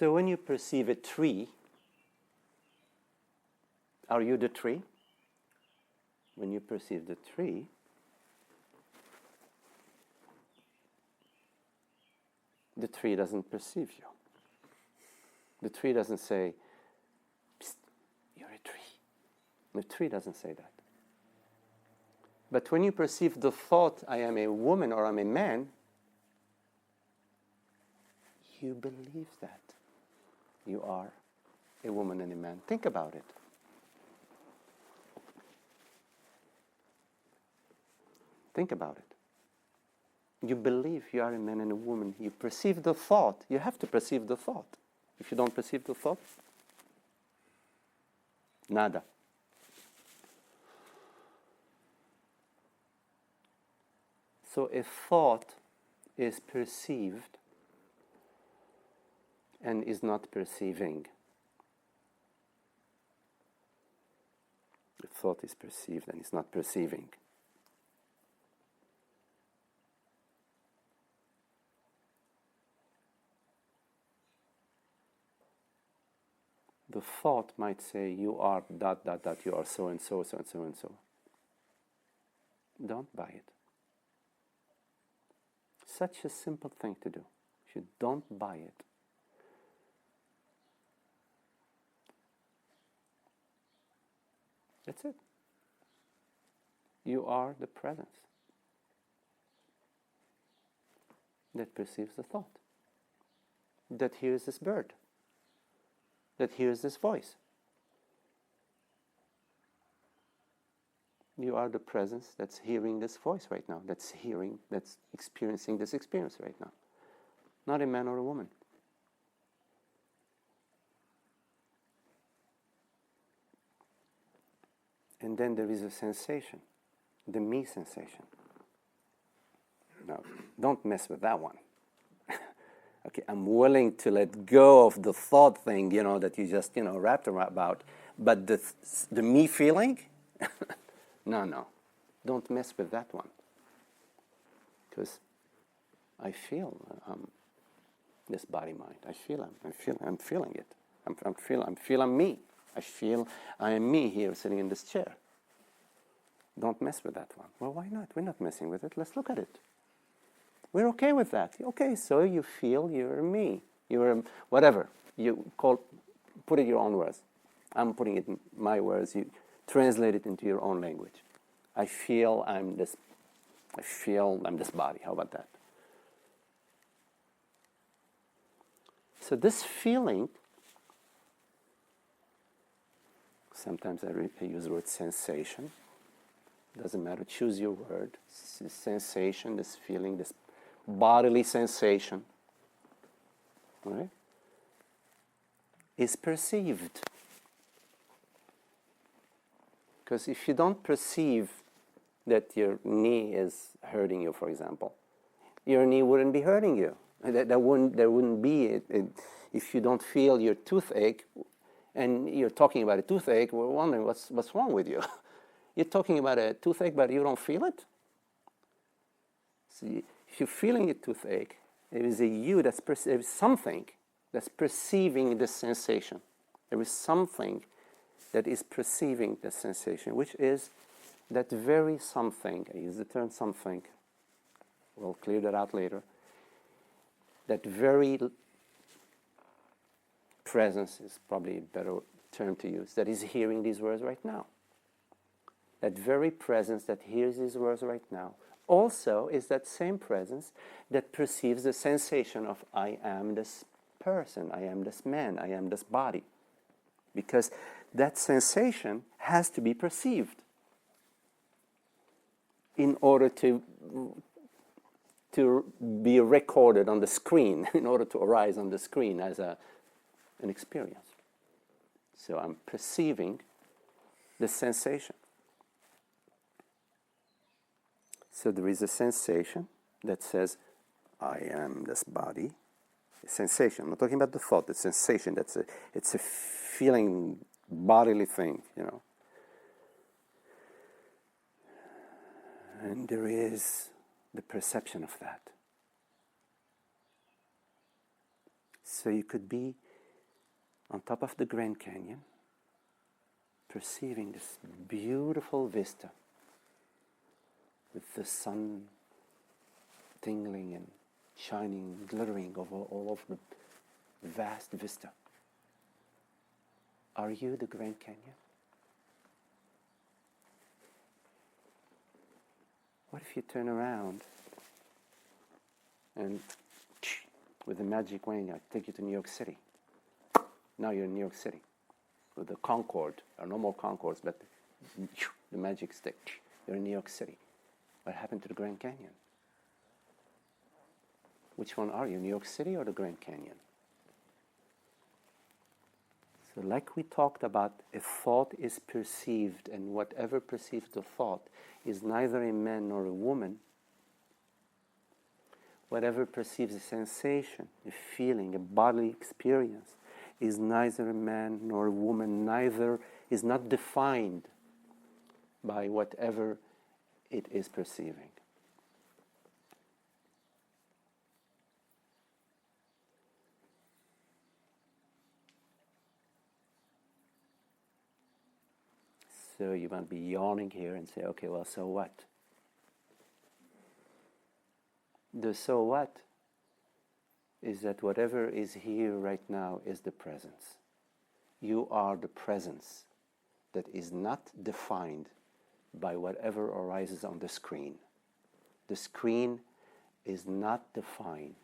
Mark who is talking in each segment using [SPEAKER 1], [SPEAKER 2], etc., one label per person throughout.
[SPEAKER 1] So when you perceive a tree, are you the tree? When you perceive the tree, the tree doesn't perceive you. The tree doesn't say, "Psst, you're a tree." The tree doesn't say that. But when you perceive the thought, I am a woman or I'm a man, you believe that you are a woman and a man. Think about it. Think about it. You believe you are a man and a woman. You perceive the thought. You have to perceive the thought. If you don't perceive the thought, nada. So a thought is perceived and is not perceiving. A thought is perceived and is not perceiving. The thought might say, you are ... you are so and so, so and so and so. Don't buy it. Such a simple thing to do. If you don't buy it, that's it. You are the presence that perceives the thought, that hears this bird, that hears this voice. You are the presence that's hearing this voice right now, that's experiencing this experience right now. Not a man or a woman. And then there is a sensation, the me sensation. Now, don't mess with that one. Okay, I'm willing to let go of the thought thing, that you just, wrapped about. But the me feeling, no. Don't mess with that one. Because I feel this body mind. I'm feeling it. I'm feeling me. I feel I am me here sitting in this chair. Don't mess with that one. Well, why not? We're not messing with it. Let's look at it. We're okay with that. Okay, so you feel you're me. You're whatever. Put it your own words. I'm putting it in my words. You translate it into your own language. I feel I'm this body. How about that? So this feeling, sometimes I use the word sensation. Doesn't matter. Choose your word. This sensation, this feeling, this bodily sensation, right, is perceived. Because if you don't perceive that your knee is hurting you, for example, your knee wouldn't be hurting you. There wouldn't be if you don't feel your toothache, and you're talking about a toothache, we're wondering what's wrong with you. You're talking about a toothache, but you don't feel it. See, if you're feeling a toothache, there is a you there is something that's perceiving this sensation. There is something that is perceiving the sensation, which is that very something. I use the term something. We'll clear that out later. That very presence is probably a better term to use, that is hearing these words right now. That very presence that hears these words right now also is that same presence that perceives the sensation of I am this person, I am this man, I am this body. Because that sensation has to be perceived in order to be recorded on the screen, in order to arise on the screen as an experience. So I'm perceiving the sensation. So there is a sensation that says, I am this body. A sensation. I'm not talking about the thought. The sensation. It's a feeling, bodily thing, And there is the perception of that. So you could be on top of the Grand Canyon, perceiving this beautiful vista with the sun tingling and shining, glittering over all of the vast vista. Are you the Grand Canyon? What if you turn around and with a magic wing, I take you to New York City. Now you're in New York City with the Concorde, or no more Concords, but the magic stick. You're in New York City. What happened to the Grand Canyon? Which one are you, New York City or the Grand Canyon? So like we talked about, a thought is perceived, and whatever perceives the thought is neither a man nor a woman. Whatever perceives a sensation, a feeling, a bodily experience is neither a man nor a woman, neither is not defined by whatever it is perceiving. So you might be yawning here and say, okay, well, so what? The so what is that whatever is here right now is the presence. You are the presence that is not defined by whatever arises on the screen. The screen is not defined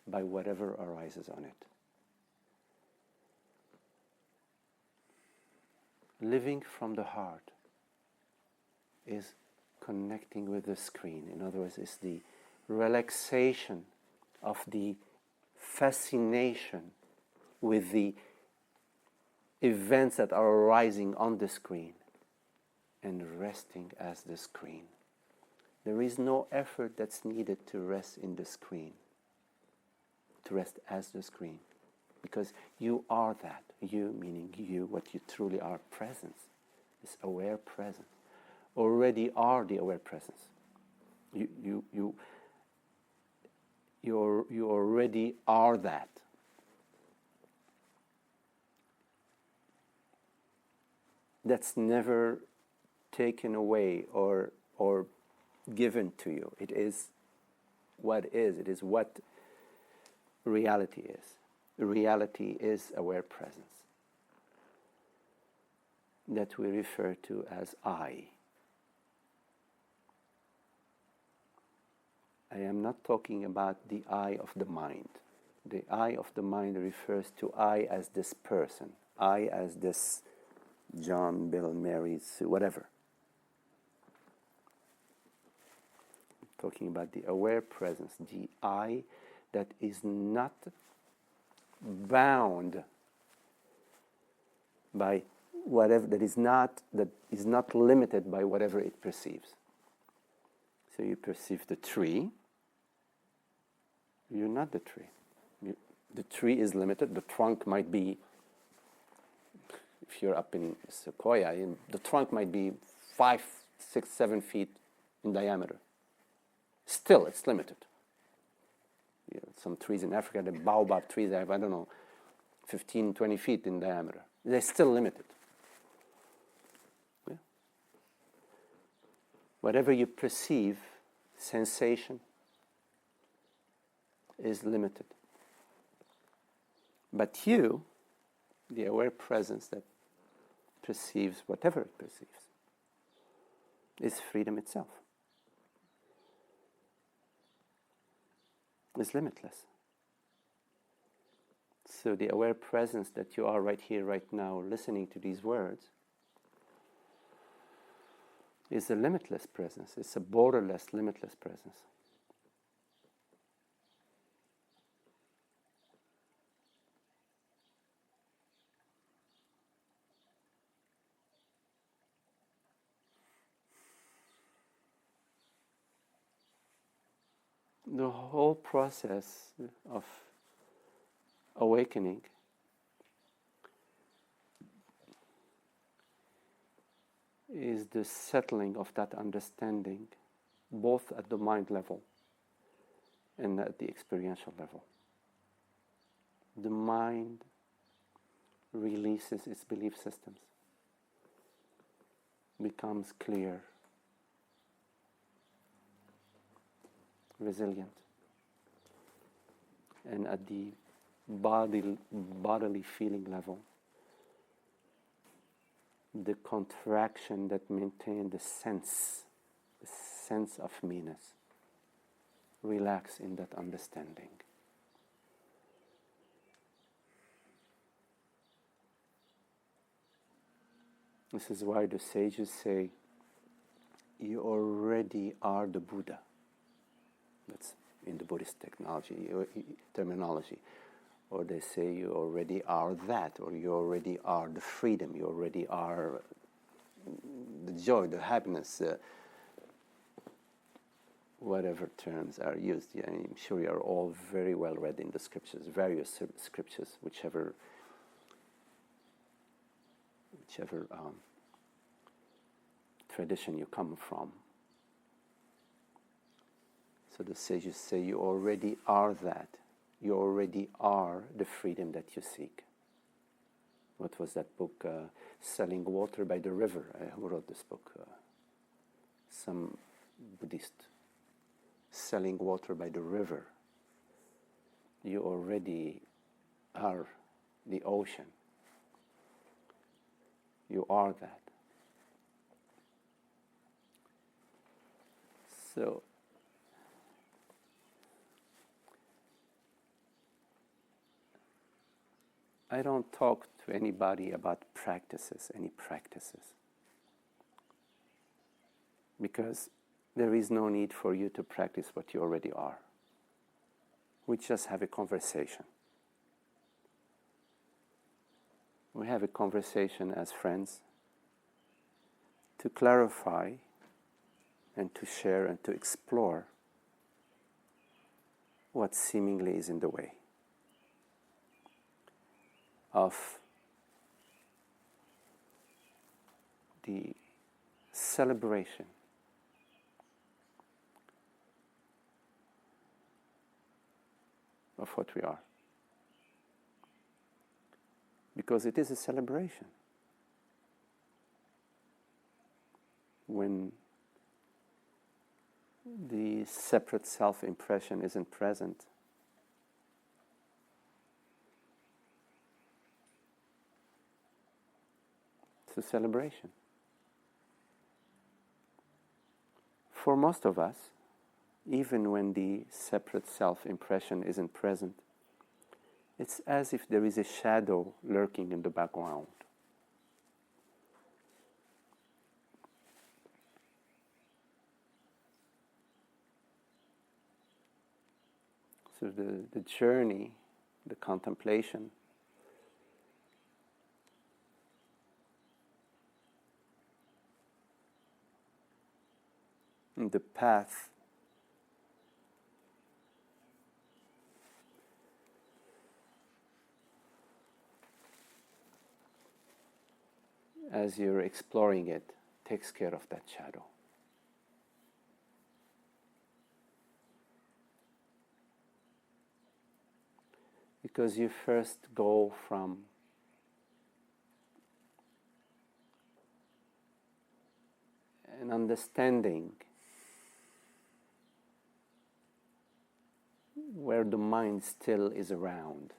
[SPEAKER 1] by whatever arises on it. Living from the heart is connecting with the screen. In other words, it's the relaxation of the fascination with the events that are arising on the screen and resting as the screen. There is no effort that's needed to rest in the screen, to rest as the screen, because you are that. You, meaning you, what you truly are, presence, this aware presence, already are the aware presence. You already are that. That's never taken away or given to you. It is what is. It is what reality is. Reality is aware presence that we refer to as I. I am not talking about the I of the mind. The I of the mind refers to I as this person, I as this John, Bill, Mary, Sue, whatever. I'm talking about the aware presence, the I that is not bound by whatever, that is not limited by whatever it perceives. So you perceive the tree. You're not the tree. The tree is limited. The trunk might be, if you're up in Sequoia, the trunk might be 5, 6, 7 feet in diameter. Still, it's limited. You know, some trees in Africa, the baobab trees, have, 15, 20 feet in diameter. They're still limited. Yeah. Whatever you perceive, sensation, is limited. But you, the aware presence that perceives whatever it perceives, is freedom itself. Is limitless. So the aware presence that you are right here, right now, listening to these words, is a limitless presence. It's a borderless, limitless presence. The whole process of awakening is the settling of that understanding, both at the mind level and at the experiential level. The mind releases its belief systems, becomes clear, resilient, and at the bodily feeling level, the contraction that maintains the sense of meanness, relax in that understanding. This is why the sages say, you already are the Buddha. That's in the Buddhist terminology. Or they say you already are that, or you already are the freedom, you already are the joy, the happiness, whatever terms are used. Yeah, I'm sure you are all very well read in the scriptures, various scriptures, whichever tradition you come from. So the sages say you already are that. You already are the freedom that you seek. What was that book, Selling Water by the River? Who wrote this book? Some Buddhist. Selling Water by the River. You already are the ocean. You are that. So, I don't talk to anybody about any practices. Because there is no need for you to practice what you already are. We just have a conversation. We have a conversation as friends to clarify and to share and to explore what seemingly is in the way of the celebration of what we are. Because it is a celebration. When the separate self-impression isn't present, it's a celebration. For most of us, even when the separate self-impression isn't present, it's as if there is a shadow lurking in the background. So the journey, the contemplation, and the path as you're exploring it takes care of that shadow. Because you first go from an understanding where the mind still is around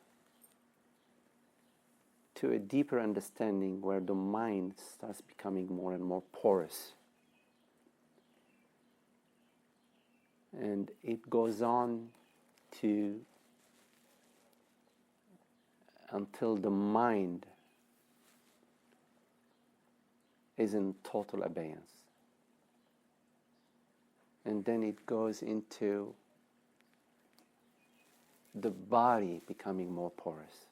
[SPEAKER 1] to a deeper understanding where the mind starts becoming more and more porous. And it goes on to until the mind is in total abeyance. And then it goes into the body becoming more porous.